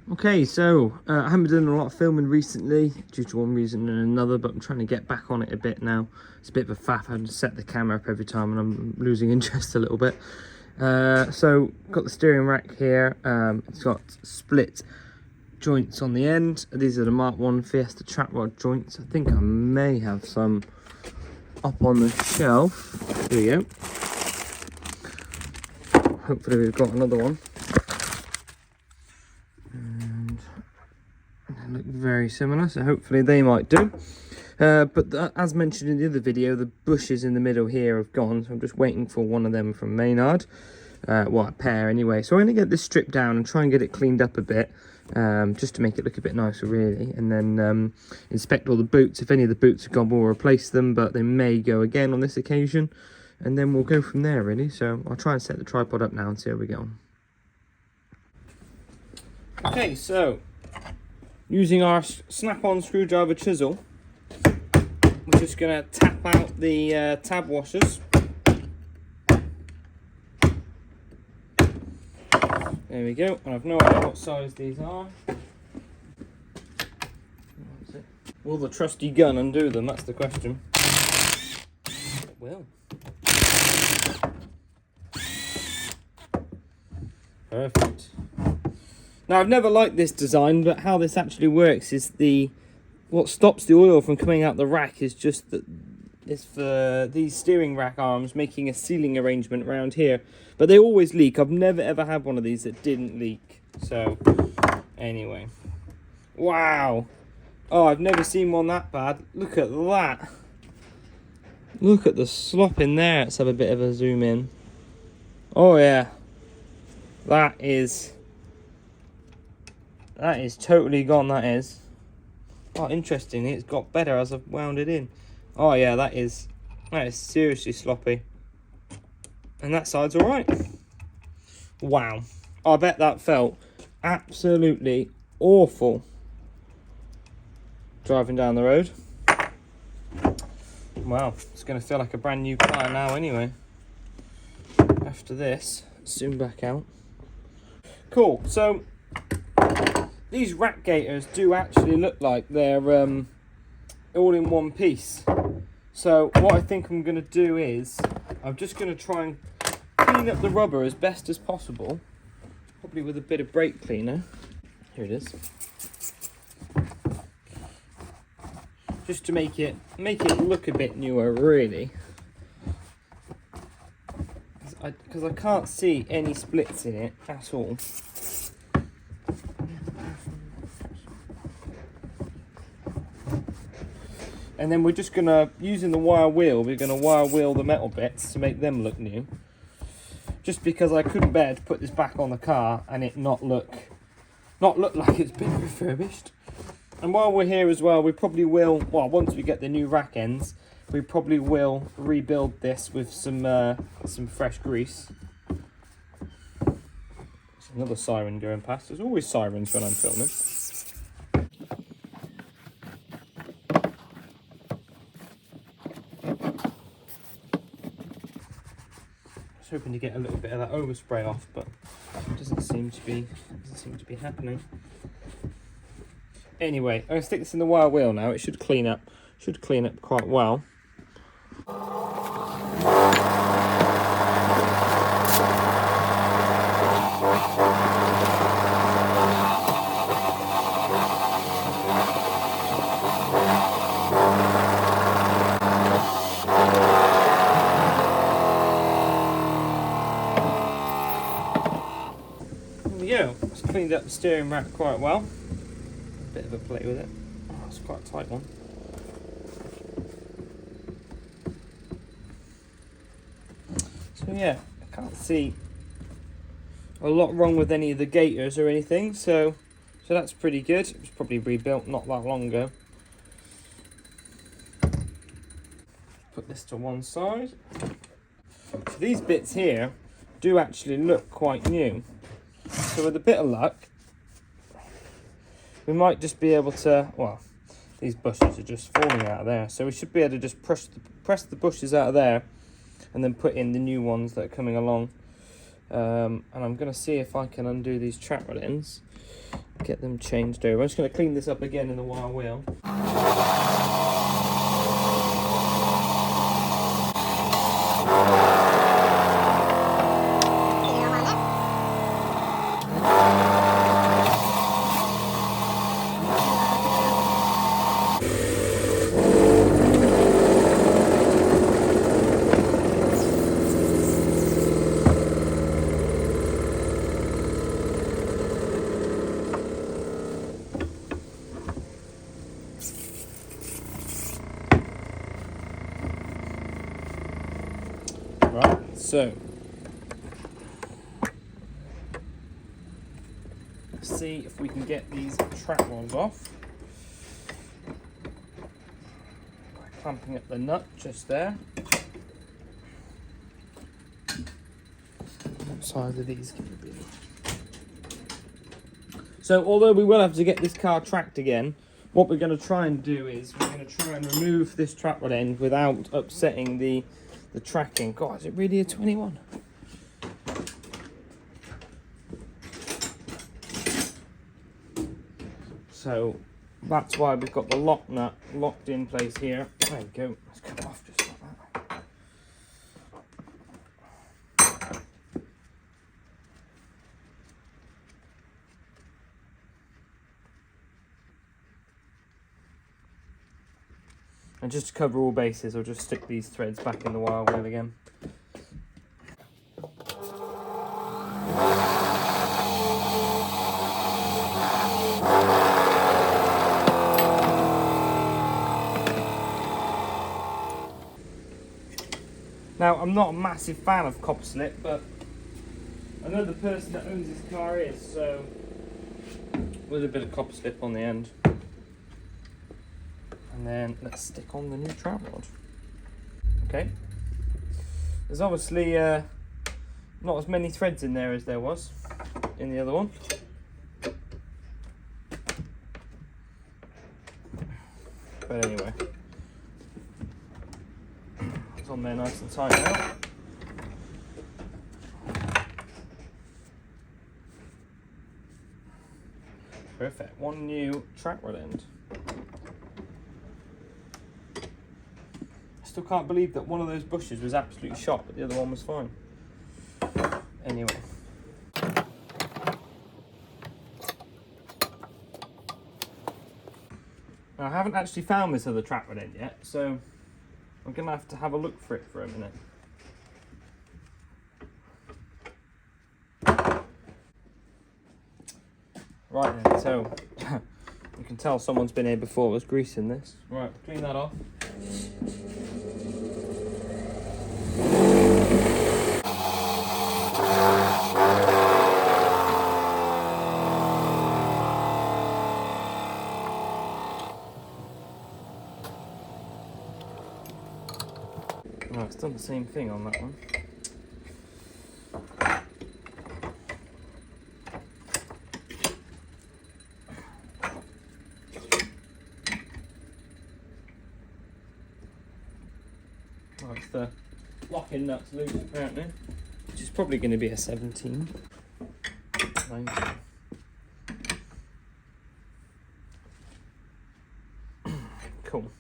Okay, so I haven't been doing a lot of filming recently due to one reason and another, but I'm trying to get back on it a bit now. It's a bit of a faff having to set the camera up every time, and I'm losing interest a little bit. So got the steering rack here. It's got split joints on the end. These are the Mark 1 Fiesta trap rod joints. I think I may have some up on the shelf. Here we go. Hopefully we've got another one. And they look very similar, so hopefully they might do. As mentioned in the other video, the bushes in the middle here have gone, so I'm just waiting for one of them from Maynard. Well, a pair anyway. So I'm going to get this stripped down and try and get it cleaned up a bit, just to make it look a bit nicer really, and then inspect all the boots. If any of the boots are gone, we'll replace them, but they may go again on this occasion, and then we'll go from there really. So I'll try and set the tripod up now and see how we go. Okay, so using our snap-on screwdriver chisel, we're just going to tap out the tab washers. There we go, and I've no idea what size these are. Will the trusty gun undo them? That's the question. It will. Perfect. Now, I've never liked this design, but how this actually works is what stops the oil from coming out the rack is just that it's for these steering rack arms making a sealing arrangement around here. But they always leak. I've never ever had one of these that didn't leak. So, anyway. Wow. Oh, I've never seen one that bad. Look at that. Look at the slop in there. Let's have a bit of a zoom in. Oh, yeah. That is totally gone, that is. Oh, interesting. It's got better as I've wound it in. Oh, yeah, that is seriously sloppy. And that side's all right. Wow. I bet that felt absolutely awful driving down the road. Wow, it's going to feel like a brand new car now anyway. After this, zoom back out. Cool, so these rack gaiters do actually look like they're all in one piece. So what I think I'm going to do is I'm just going to try and clean up the rubber as best as possible, probably with a bit of brake cleaner. Here it is. Just to make it look a bit newer, really. Because I can't see any splits in it at all. And then we're just gonna, using the wire wheel, we're gonna wire wheel the metal bits to make them look new. Just because I couldn't bear to put this back on the car and it not look like it's been refurbished. And while we're here as well, we probably will, well, once we get the new rack ends, we probably will rebuild this with some fresh grease. There's another siren going past. There's always sirens when I'm filming. I was hoping to get a little bit of that overspray off, but it doesn't seem to be happening. Anyway, I'm going to stick this in the wire wheel now. It should clean up quite well. There we go. It's cleaned up the steering rack quite well. Bit of a play with it. Oh, it's quite a tight one. So yeah, I can't see a lot wrong with any of the gaiters or anything, so that's pretty good. It was probably rebuilt not that long ago. Put this to one side. So these bits here do actually look quite new. So with a bit of luck, we might just be able to, well, these bushes are just falling out of there, so we should be able to just press the bushes out of there and then put in the new ones that are coming along. And I'm going to see if I can undo these trap rod ends, get them changed over. I'm just going to clean this up again in the wire wheel. Right, so let's see if we can get these trap rods off by clamping up the nut just there. What size are these going to be? So although we will have to get this car tracked again, what we're going to try and do is we're going to try and remove this trap rod end without upsetting the tracking. God, is it really a 21? So that's why we've got the lock nut locked in place here. There we go. Let's come off just like that. And just to cover all bases, I'll just stick these threads back in the wire wheel again. Now, I'm not a massive fan of copper slip, but I know the person that owns this car is, so with a bit of copper slip on the end. And then let's stick on the new trap rod. Okay. There's obviously not as many threads in there as there was in the other one. But anyway, it's on there nice and tight now. Perfect. One new trap rod end. Still can't believe that one of those bushes was absolutely shot, but the other one was fine. Anyway. Now, I haven't actually found this other trap rod end yet, so I'm going to have a look for it for a minute. Right then, so you can tell someone's been here before, was greasing this. Right, clean that off. Oh, it's done the same thing on that one. Oh, it's the locking nuts loose apparently, which is probably going to be a 17. 19. Cool.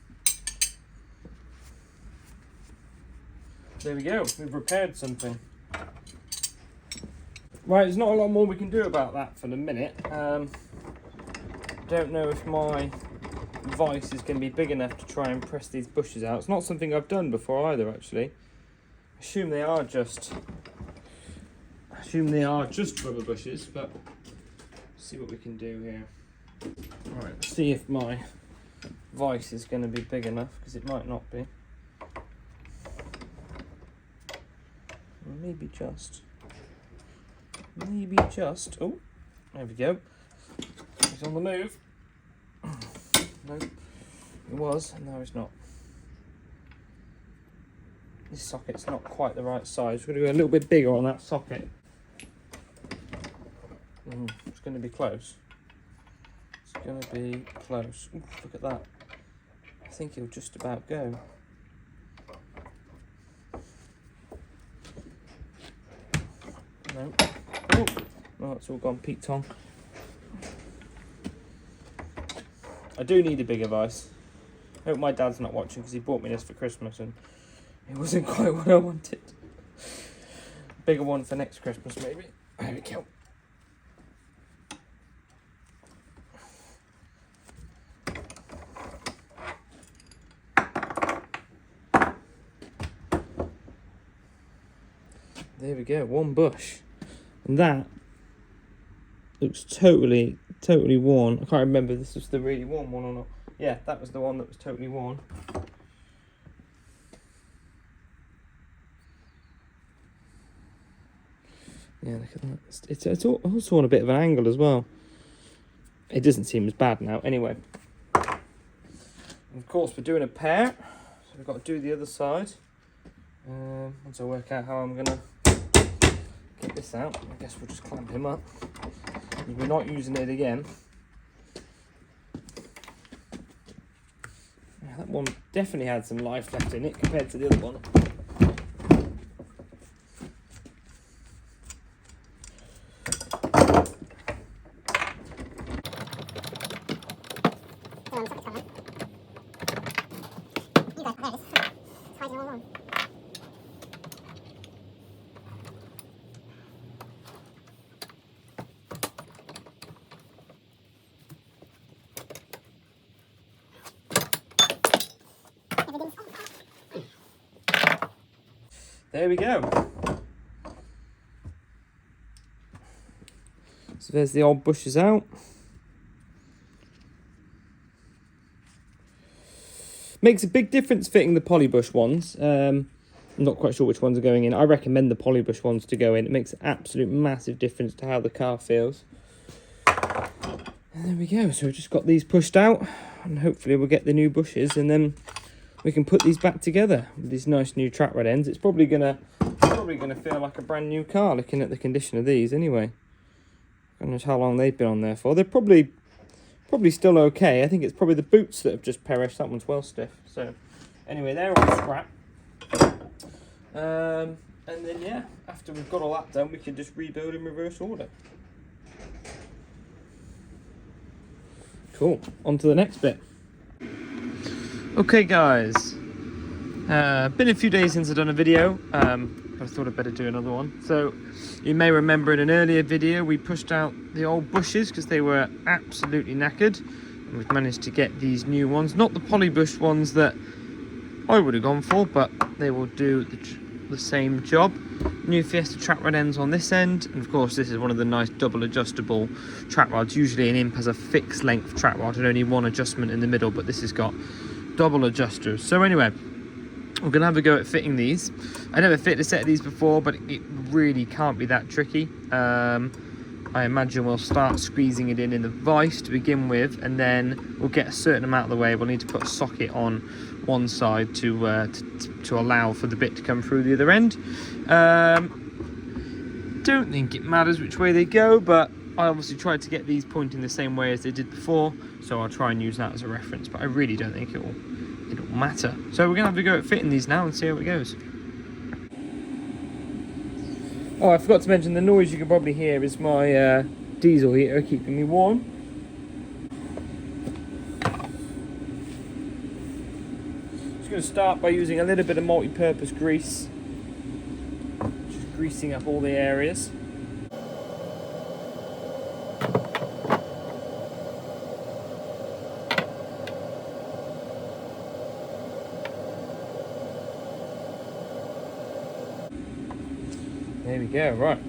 There we go, we've repaired something. Right, there's not a lot more we can do about that for the minute. Don't know if my vice is going to be big enough to try and press these bushes out. It's not something I've done before either, actually. I assume they are just rubber bushes, but let's see what we can do here. Right, let's see if my vice is going to be big enough, because it might not be. Maybe just. Oh, there we go. It's on the move. Nope, it was, and now it's not. This socket's not quite the right size. We're going to go a little bit bigger on that socket. It's going to be close. It's going to be close. Ooh, look at that. I think it'll just about go. No, it's all gone Pete Tong. I do need a bigger vise. I hope my dad's not watching because he bought me this for Christmas and it wasn't quite what I wanted. Bigger one for next Christmas maybe. There we go. There we go, one bush. And that looks totally worn. I can't remember if this was the really worn one or not. Yeah, that was the one that was totally worn. Yeah, look at that. It's also on a bit of an angle as well. It doesn't seem as bad now. Anyway. Of course, we're doing a pair. So we've got to do the other side. Once I work out how I'm going to get this out, I guess we'll just clamp him up. We're not using it again. Yeah, that one definitely had some life left in it compared to the other one. There we go. So there's the old bushes out. Makes a big difference fitting the polybush ones. I'm not quite sure which ones are going in. I recommend the polybush ones to go in. It makes an absolute massive difference to how the car feels. And there we go. So we've just got these pushed out and hopefully we'll get the new bushes and then we can put these back together with these nice new track rod ends. It's probably gonna feel like a brand new car looking at the condition of these anyway. I don't know how long they've been on there for. They're probably still okay. I think it's probably the boots that have just perished. That one's well stiff. So anyway, they're all scrap. And then yeah, after we've got all that done, we can just rebuild in reverse order. Cool. On to the next bit. Okay guys, been a few days since I've done a video, but I thought I'd better do another one. So you may remember in an earlier video we pushed out the old bushes because they were absolutely knackered, and we've managed to get these new ones, not the polybush ones that I would have gone for, but they will do the same job. New Fiesta track rod ends on this end, and of course this is one of the nice double adjustable track rods. Usually an Imp has a fixed length track rod and only one adjustment in the middle, but this has got double adjusters. So anyway, we're gonna have a go at fitting these. I never fitted a set of these before, but it really can't be that tricky. I imagine we'll start squeezing it in the vise to begin with, and then we'll get a certain amount of the way. We'll need to put a socket on one side to allow for the bit to come through the other end. Don't think it matters which way they go, but I obviously tried to get these pointing the same way as they did before, so I'll try and use that as a reference, but I really don't think it'll matter. So we're gonna have a go at fitting these now and see how it goes. Oh, I forgot to mention the noise you can probably hear is my diesel heater keeping me warm. Just going to start by using a little bit of multi-purpose grease. Just greasing up all the areas. There we go, right.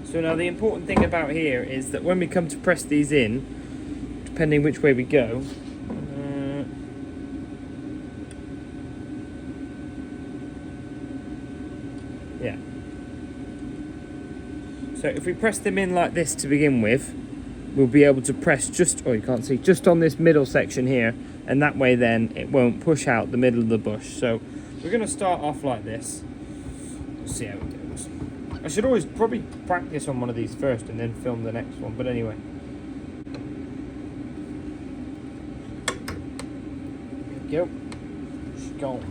So now the important thing about here is that when we come to press these in, depending which way we go, yeah. So if we press them in like this to begin with, we'll be able to press just, oh you can't see, just on this middle section here, and that way then it won't push out the middle of the bush. So we're going to start off like this. Let's see how it goes. I should always probably practice on one of these first and then film the next one, but anyway. There we go. She's gone.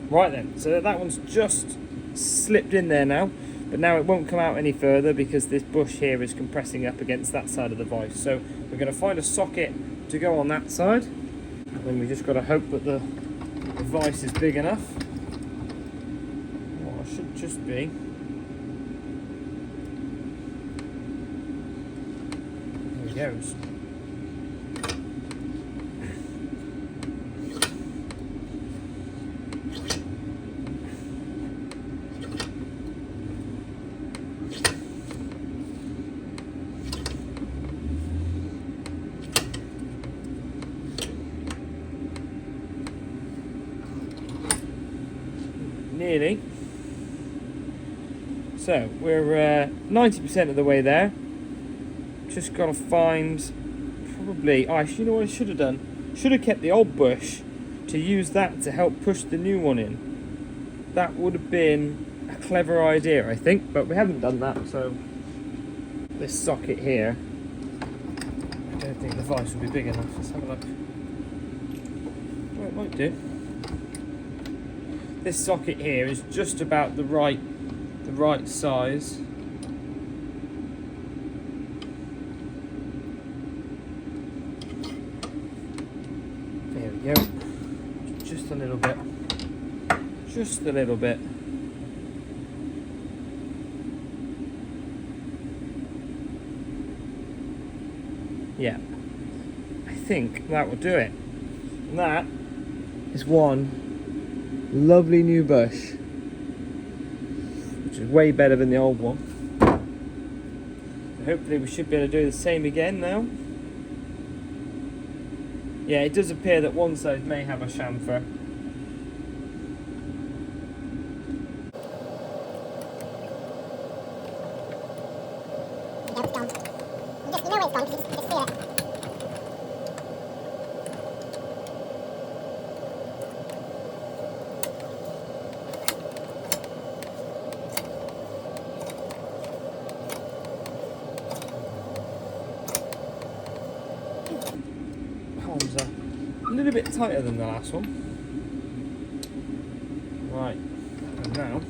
Right then, so that one's just slipped in there now, but now it won't come out any further because this bush here is compressing up against that side of the vice. So we're going to find a socket to go on that side, and then we just got to hope that the vice is big enough. Well, it should just be. There he goes. Nearly. So we're 90% of the way there. Just got to find probably. Oh, actually, you know what I should have done? Should have kept the old bush to use that to help push the new one in. That would have been a clever idea, I think, but we haven't done that. So this socket here, I don't think the vice will be big enough. Let's have a look. Well, it might do. This socket here is just about the right size. There we go. Just a little bit. Just a little bit. Yeah. I think that will do it. And that is one lovely new bush, which is way better than the old one. Hopefully we should be able to do the same again now. Yeah, it does appear that one side may have a chamfer. A little bit tighter than the last one. Right, and now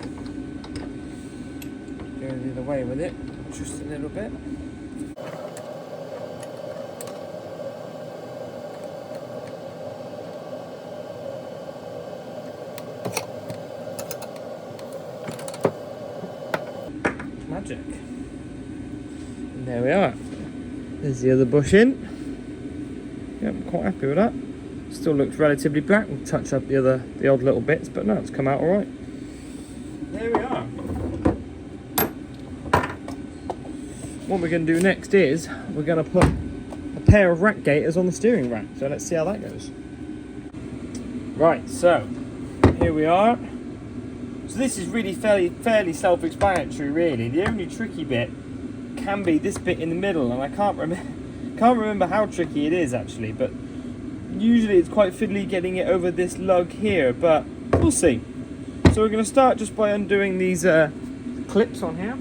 go the other way with it, just a little bit. Magic. And there we are. There's the other bush in. Yeah, I'm quite happy with that. Still looks relatively black. We'll touch up the odd little bits, but no, it's come out all right. There we are. What we're going to do next is we're going to put a pair of rack gaiters on the steering rack. So let's see how that goes. Right, so here we are. So this is really fairly self-explanatory, really. The only tricky bit can be this bit in the middle, and I can't remember how tricky it is actually, but usually it's quite fiddly getting it over this lug here, but we'll see. So we're going to start just by undoing these clips on here.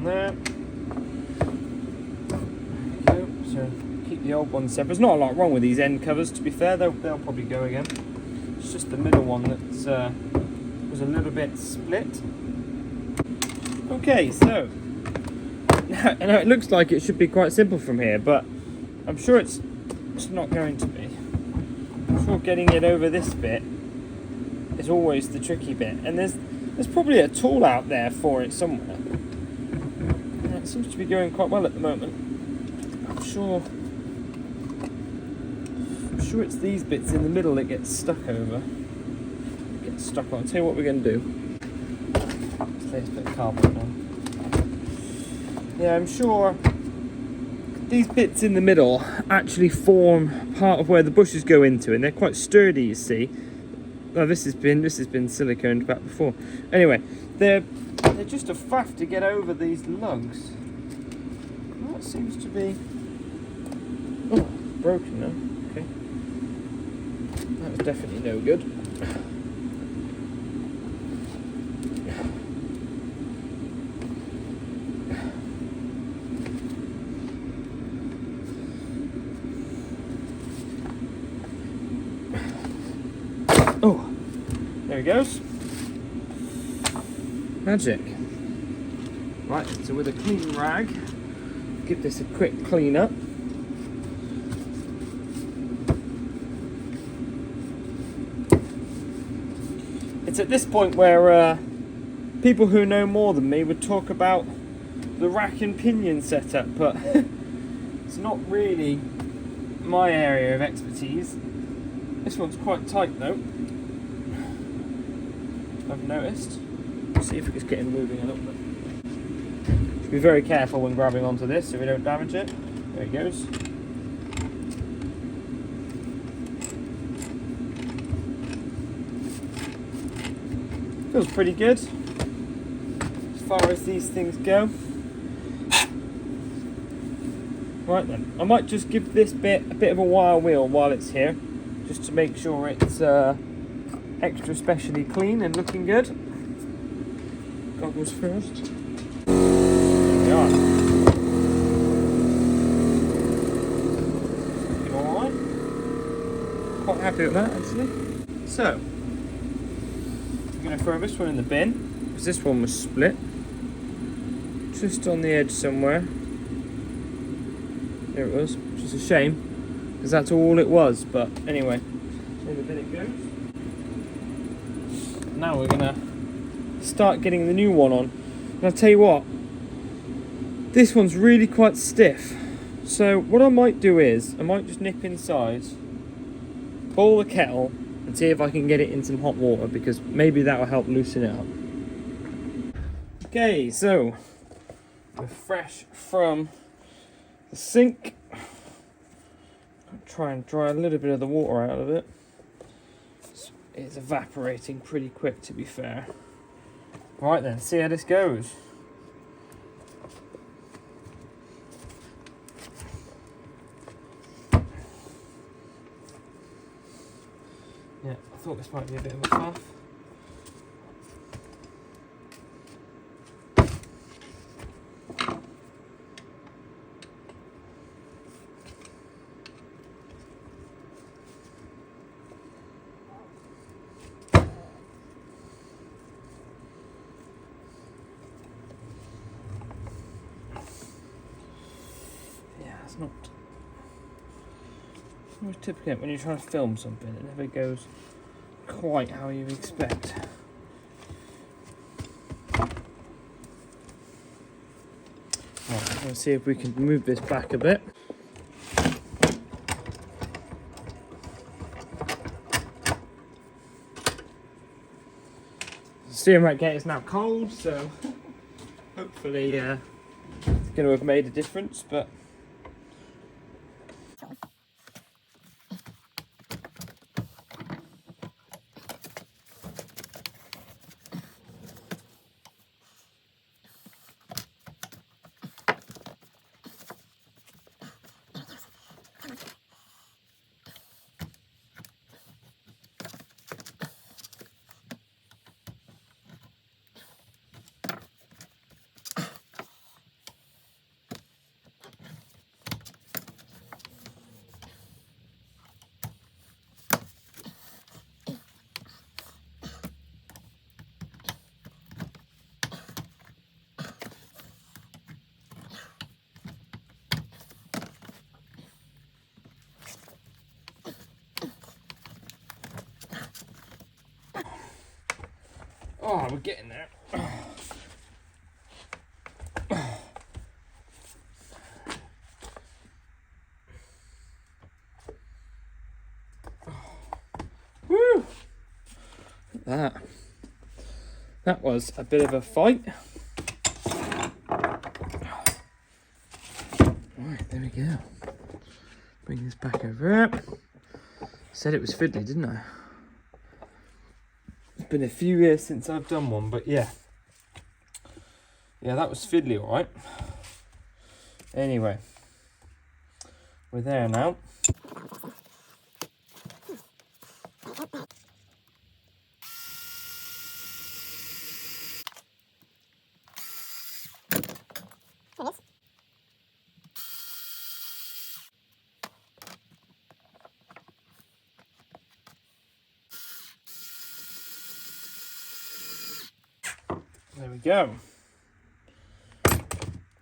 There. So keep the old one separate. There's not a lot wrong with these end covers, to be fair. They'll probably go again. It's just the middle one that was a little bit split. Okay, so I know it looks like it should be quite simple from here, but I'm sure it's not going to be. I'm sure getting it over this bit is always the tricky bit, and there's probably a tool out there for it somewhere. It seems to be going quite well at the moment. I'm sure it's these bits in the middle that get stuck over. Get stuck on. I'll tell you what we're going to do. Let's lay this bit of cardboard down. Yeah, I'm sure these bits in the middle actually form part of where the bushes go into, and they're quite sturdy, you see. Oh, this has been siliconed back before. Anyway, they're just a faff to get over these lugs. That seems to be broken now. Okay, that was definitely no good. Oh, there he goes. Magic. Right, so with a clean rag, give this a quick clean up. It's at this point where people who know more than me would talk about the rack and pinion setup, but it's not really my area of expertise. This one's quite tight though, I've noticed. Let's see if it's getting moving a little bit. Be very careful when grabbing onto this so we don't damage it. There it goes. Feels pretty good as far as these things go. Right then, I might just give this bit a bit of a wire wheel while it's here, just to make sure it's extra specially clean and looking good. Goggles first. Alright. Quite happy with that actually. So, I'm going to throw this one in the bin, because this one was split. Just on the edge somewhere. There it was, which is a shame, because that's all it was, but anyway. In the bin it goes. Now we're going to start getting the new one on. And I'll tell you what, this one's really quite stiff, so what I might do is I might just nip inside, boil the kettle and see if I can get it in some hot water, because maybe that will help loosen it up. Okay, so we're fresh from the sink. I'll try and dry a little bit of the water out of it. It's evaporating pretty quick, to be fair. Right then, see how this goes. Yeah, I thought this might be a bit of a faff. Yeah, it's not. It's always typical when you're trying to film something, it never goes quite how you expect. Right, let's see if we can move this back a bit. The steering rack gate is now cold, so hopefully it's going to have made a difference, but oh, we're getting there. Woo! That was a bit of a fight. Right, there we go. Bring this back over. Said it was fiddly, didn't I? been a few years since I've done one, but yeah. Yeah, that was fiddly, all right. Anyway, we're there now. There we go.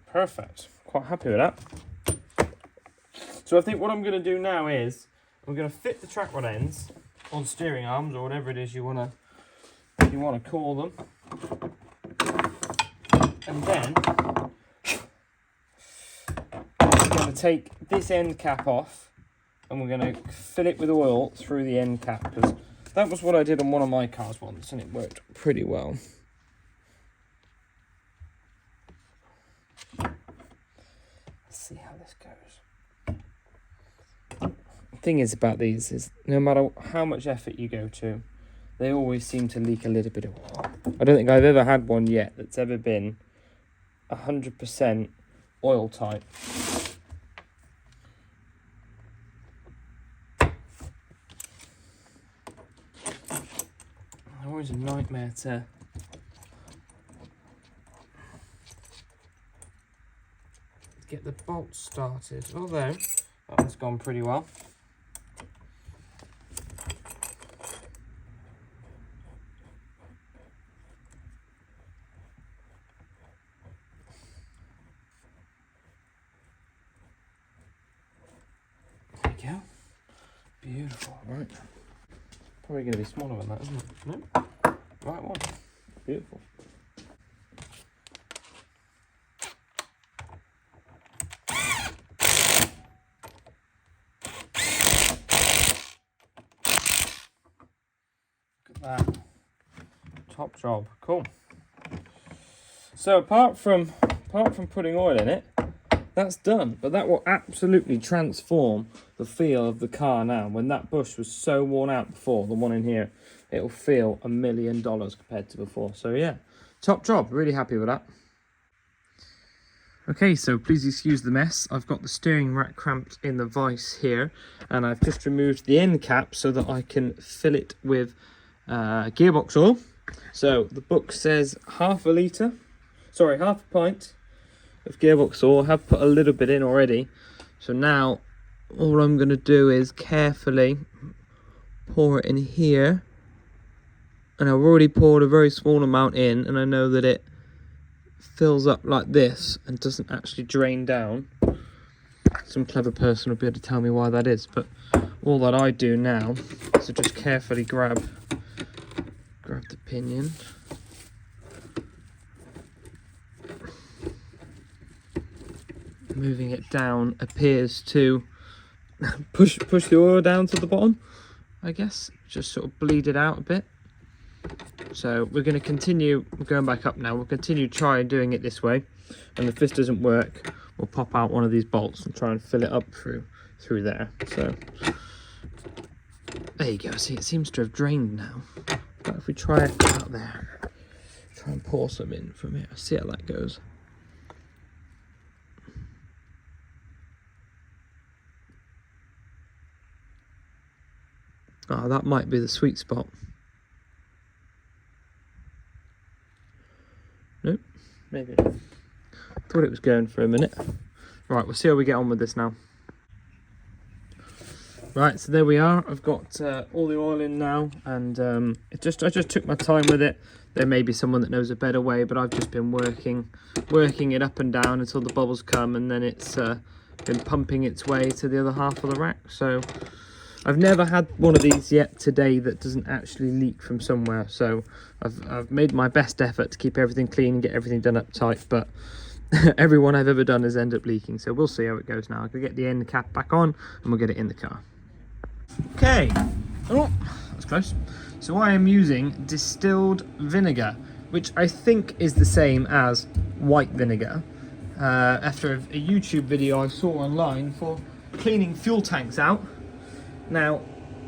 Perfect. Quite happy with that. So I think what I'm going to do now is I'm going to fit the track rod ends on steering arms or whatever it is you want to call them, and then I'm going to take this end cap off and we're going to fill it with oil through the end cap, because that was what I did on one of my cars once and it worked pretty well. See how this goes. The thing is about these is no matter how much effort you go to, they always seem to leak a little bit of oil. I don't think I've ever had one yet that's ever been 100% oil tight. Always a nightmare to get the bolts started, although that one's gone pretty well. There we go. Beautiful, right. Probably going to be smaller than that, isn't it? No? Right one. Beautiful. That top job, cool. So apart from putting oil in it, that's done. But that will absolutely transform the feel of the car now. When that bush was so worn out before, the one in here, it'll feel $1 million compared to before. So yeah, top job. Really happy with that. Okay, so please excuse the mess. I've got the steering rack cramped in the vise here, and I've just removed the end cap so that I can fill it with gearbox oil. So the book says half a pint of gearbox oil. I have put a little bit in already. So now all I'm going to do is carefully pour it in here. And I've already poured a very small amount in, and I know that it fills up like this and doesn't actually drain down. Some clever person will be able to tell me why that is, but all that I do now is to just carefully grab the pinion, moving it down appears to push the oil down to the bottom, I guess, just sort of bleed it out a bit. So we're going to continue going back up now. We'll continue trying doing it this way, and if this doesn't work, we'll pop out one of these bolts and try and fill it up through there. So there you go. See, it seems to have drained now. But if we try it out there, try and pour some in from here, see how that goes. Oh, that might be the sweet spot. Nope, maybe not. Thought it was going for a minute. Right, we'll see how we get on with this now. Right, so there we are. I've got all the oil in now, and I just took my time with it. There may be someone that knows a better way, but I've just been working it up and down until the bubbles come, and then it's been pumping its way to the other half of the rack. So I've never had one of these yet today that doesn't actually leak from somewhere. So I've made my best effort to keep everything clean and get everything done up tight, but every one I've ever done has ended up leaking. So we'll see how it goes now. I'm gonna get the end cap back on and we'll get it in the car. Okay, oh, that's close. So I am using distilled vinegar, which I think is the same as white vinegar. After a YouTube video I saw online for cleaning fuel tanks out. Now,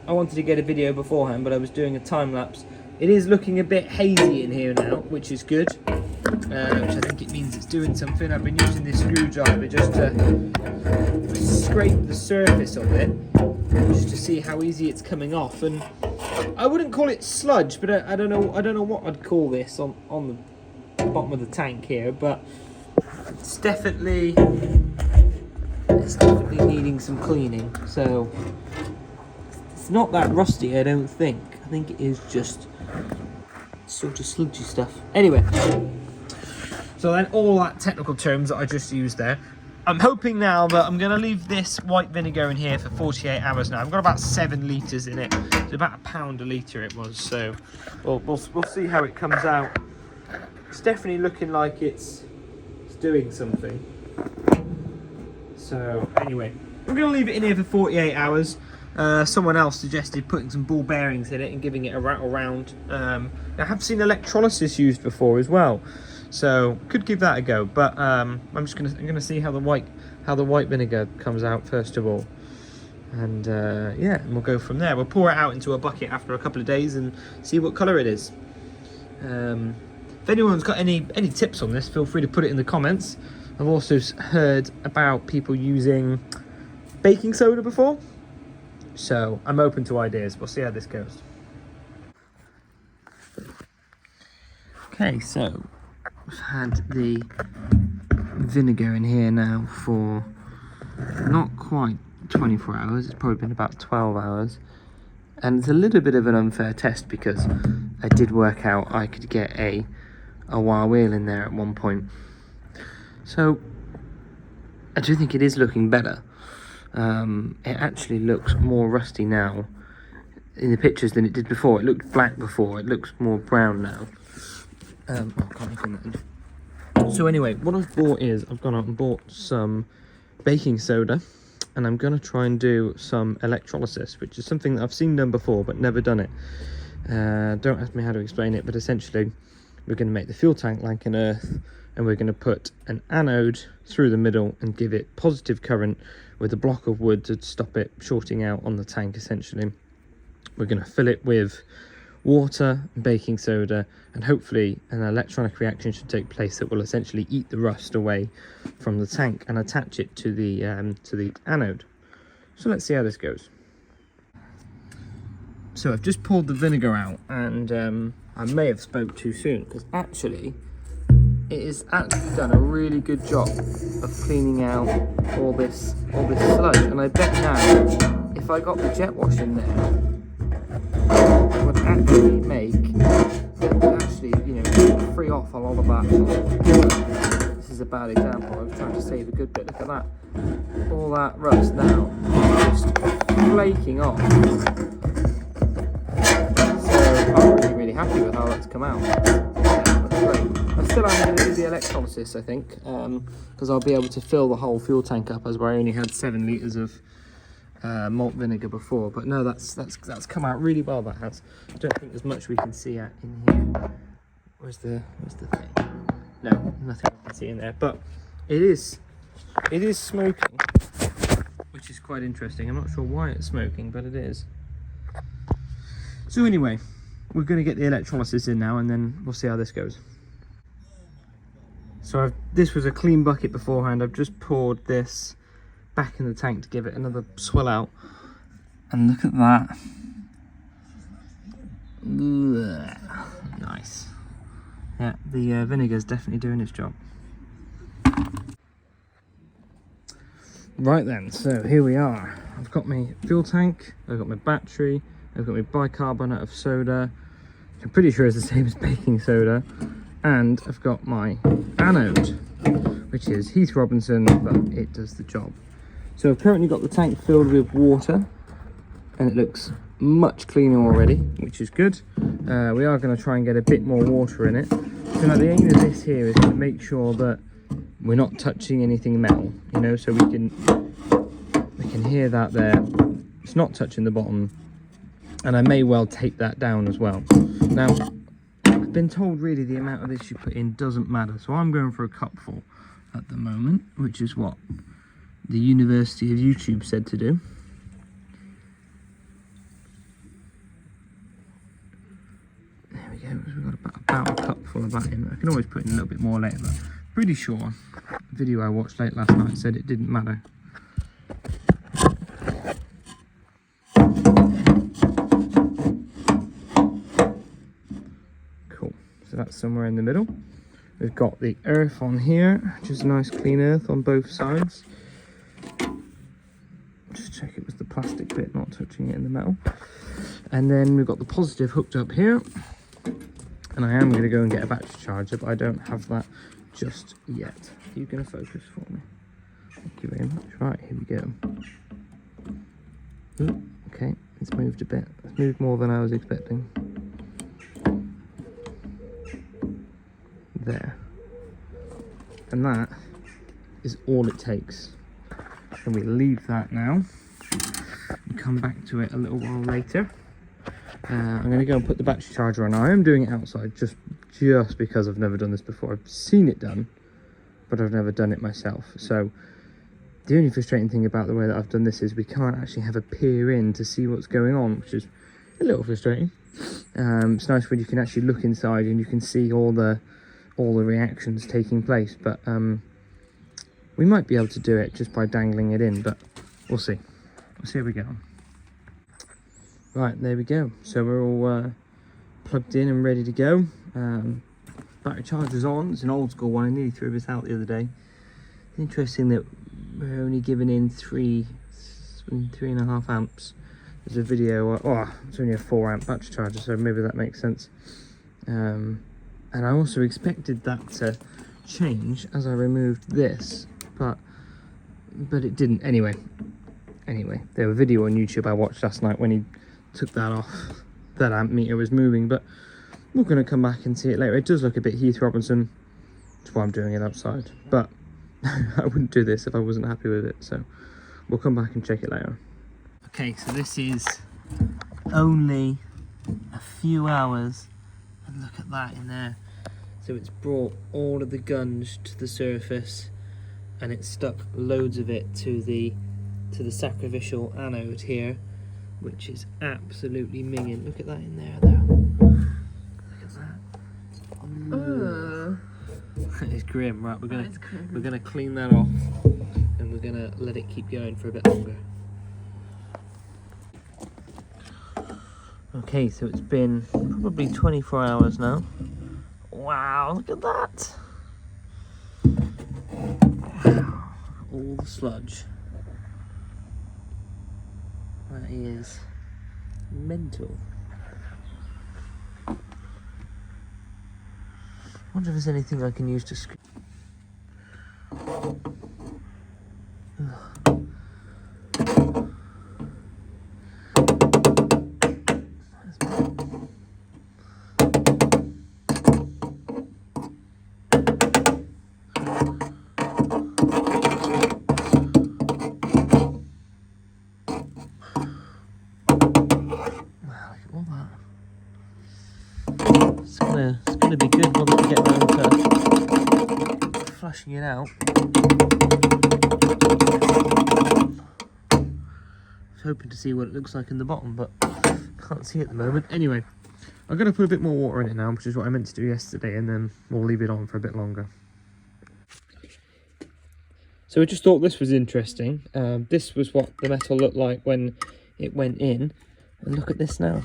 I wanted to get a video beforehand, but I was doing a time lapse It is looking a bit hazy in here now, which is good. Which I think it means it's doing something. I've been using this screwdriver just to scrape the surface of it, just to see how easy it's coming off. And I wouldn't call it sludge, but I don't know what I'd call this on the bottom of the tank here. But it's definitely needing some cleaning. So it's not that rusty, I don't think. I think it is just sort of sludgy stuff. Anyway. So then all that technical terms that I just used there. I'm hoping now that I'm going to leave this white vinegar in here for 48 hours now. I've got about 7 litres in it. It's about £1 a litre it was. So we'll see how it comes out. It's definitely looking like it's doing something. So anyway, we're going to leave it in here for 48 hours. Someone else suggested putting some ball bearings in it and giving it a rattle round. I have seen electrolysis used before as well. So could give that a go, but I'm gonna see how the white vinegar comes out first of all, and yeah, and we'll go from there. We'll pour it out into a bucket after a couple of days and see what colour it is. If anyone's got any tips on this, feel free to put it in the comments. I've also heard about people using baking soda before, so I'm open to ideas. We'll see how this goes. Okay, so I've had the vinegar in here now for not quite 24 hours. It's probably been about 12 hours. And it's a little bit of an unfair test because I did work out I could get a wire wheel in there at one point. So I do think it is looking better. It actually looks more rusty now in the pictures than it did before. It looked black before. It looks more brown now. I can't find that. So anyway, what I've bought is I've gone out and bought some baking soda, and I'm going to try and do some electrolysis, which is something that I've seen done before but never done it. Don't ask me how to explain it, but essentially we're going to make the fuel tank like an earth, and we're going to put an anode through the middle and give it positive current with a block of wood to stop it shorting out on the tank. Essentially we're going to fill it with water, baking soda, and hopefully an electronic reaction should take place that will essentially eat the rust away from the tank and attach it to the anode. So let's see how this goes. So I've just poured the vinegar out, and I may have spoke too soon because actually it has actually done a really good job of cleaning out all this sludge. And I bet now if I got the jet wash in there, would actually free off a lot of that. This is a bad example. I was trying to save a good bit. Look at that. All that rust now just flaking off. So I'm really happy with how that's come out. Yeah, that's great. I still am going to do the electrolysis, I think, because I'll be able to fill the whole fuel tank up, as where I only had 7 litres of malt vinegar before. But no, that's come out really well. That has. I don't think there's much we can see in here. Where's the thing? No, nothing we can see in there. But it is smoking, which is quite interesting. I'm not sure why it's smoking, but it is. So anyway, we're going to get the electrolysis in now, and then we'll see how this goes. So this was a clean bucket beforehand. I've just poured this back in the tank to give it another swill out, and look at that. Ugh, nice. Yeah, the vinegar's definitely doing its job. Right then, so here we are. I've got my fuel tank, I've got my battery, I've got my bicarbonate of soda, which I'm pretty sure is the same as baking soda, and I've got my anode, which is Heath Robinson, but it does the job. So I've currently got the tank filled with water, and it looks much cleaner already, which is good. We are going to try and get a bit more water in it. So now the aim of this here is to make sure that we're not touching anything metal, you know, so we can hear that there. It's not touching the bottom, and I may well take that down as well. Now, I've been told really the amount of this you put in doesn't matter, so I'm going for a cupful at the moment, which is what the University of YouTube said to do. about a cup full of that in. I can always put in a little bit more later, but pretty sure the video I watched late last night said it didn't matter. Cool, so that's somewhere in the middle. We've got the earth on here, which is nice clean earth on both sides. Just check it was the plastic bit, not touching it in the metal. And then we've got the positive hooked up here. And I am going to go and get a battery charger, but I don't have that just yet. Are you going to focus for me? Thank you very much. Right, here we go. Ooh, okay, it's moved a bit. It's moved more than I was expecting. There. And that is all it takes. And we leave that now and come back to it a little while later. I'm going to go and put the battery charger on. I am doing it outside just because I've never done this before. I've seen it done, but I've never done it myself. So the only frustrating thing about the way that I've done this is we can't actually have a peer in to see what's going on, which is a little frustrating. It's nice when you can actually look inside and you can see all the reactions taking place, but we might be able to do it just by dangling it in, but we'll see. We'll see how we get on. Right, there we go. So we're all plugged in and ready to go. Battery charger's on. It's an old school one. I nearly threw this out the other day. It's interesting that we're only giving in 3.5 amps. There's a video, it's only a 4 amp battery charger, so maybe that makes sense. And I also expected that to change as I removed this, but it didn't. Anyway, there was a video on YouTube I watched last night when he took that off. That amp meter was moving, but we're going to come back and see it later. It does look a bit Heath Robinson. That's why I'm doing it outside, but I wouldn't do this if I wasn't happy with it, so we'll come back and check it later. Okay, so this is only a few hours, and look at that in there. So it's brought all of the gunge to the surface, and it's stuck loads of it to the sacrificial anode here, which is absolutely minging. Look at that in there, though. Look at that. That is grim. Right, we're gonna clean that off, and we're gonna let it keep going for a bit longer. Okay, so it's been probably 24 hours now. Wow, look at that. Wow, all the sludge. That is mental. I wonder if there's anything I can use to screw. It's gonna be good once we get around to flushing it out. I was hoping to see what it looks like in the bottom, but can't see at the moment. Anyway, I'm gonna put a bit more water in it now, which is what I meant to do yesterday, and then we'll leave it on for a bit longer. So I just thought this was interesting. This was what the metal looked like when it went in, and look at this now.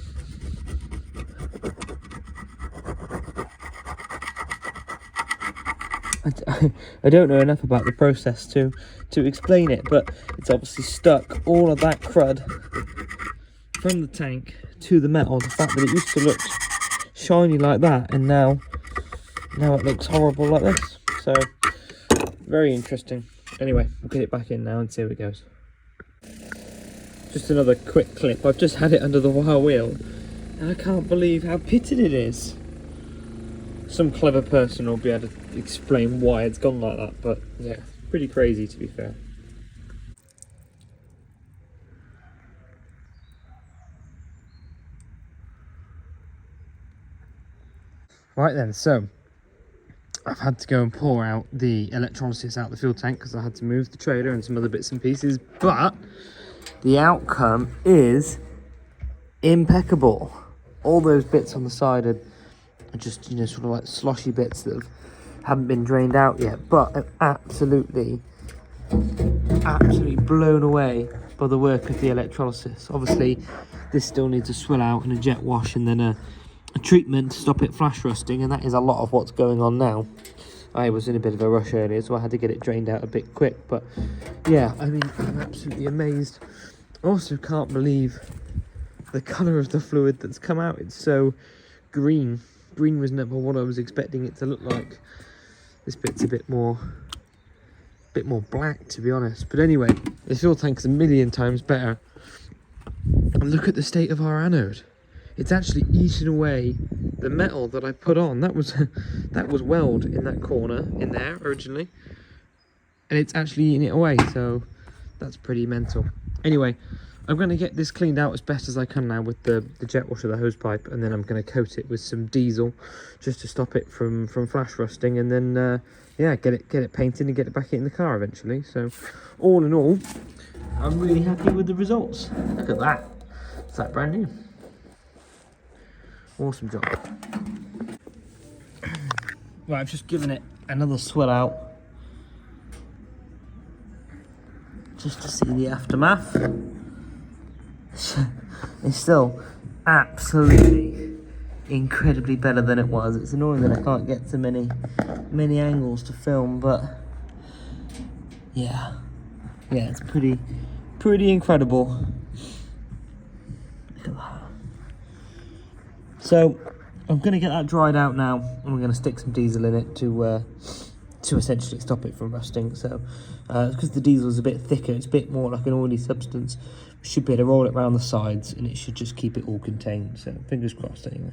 I don't know enough about the process to explain it, but it's obviously stuck all of that crud from the tank to the metal. The fact that it used to look shiny like that, and now it looks horrible like this. So very interesting. Anyway, we'll get it back in now and see how it goes. Just another quick clip. I've just had it under the wire wheel, and I can't believe how pitted it is. Some clever person will be able to explain why it's gone like that, but yeah, pretty crazy to be fair. Right then, so I've had to go and pour out the electrolysis out the fuel tank because I had to move the trailer and some other bits and pieces, but the outcome is impeccable. All those bits on the side are just, you know, sort of like sloshy bits that haven't been drained out yet. But I'm absolutely blown away by the work of the electrolysis. Obviously, this still needs a swill out and a jet wash, and then a treatment to stop it flash rusting, and that is a lot of what's going on now. I was in a bit of a rush earlier, so I had to get it drained out a bit quick. But yeah, I mean, I'm absolutely amazed. I also can't believe the colour of the fluid that's come out. It's so green. Green was never what I was expecting it to look like. This bit's a bit more black, to be honest. But anyway, the fuel tank's a million times better. And look at the state of our anode. It's actually eaten away the metal that I put on. That was weld in that corner in there originally, and it's actually eating it away. So that's pretty mental. Anyway, I'm going to get this cleaned out as best as I can now with the jet wash of the hose pipe, and then I'm going to coat it with some diesel just to stop it from flash rusting, and then yeah, get it painted and get it back in the car eventually. So all in all, I'm really happy with the results. Look at that. It's like brand new. Awesome job. Right, I've just given it another swill out just to see the aftermath. It's still absolutely incredibly better than it was. It's annoying that I can't get so many angles to film, but yeah, it's pretty incredible. Look at that. So I'm going to get that dried out now, and we're going to stick some diesel in it to essentially stop it from rusting. So because the diesel is a bit thicker, it's a bit more like an oily substance. We should be able to roll it around the sides, and it should just keep it all contained. So fingers crossed anyway.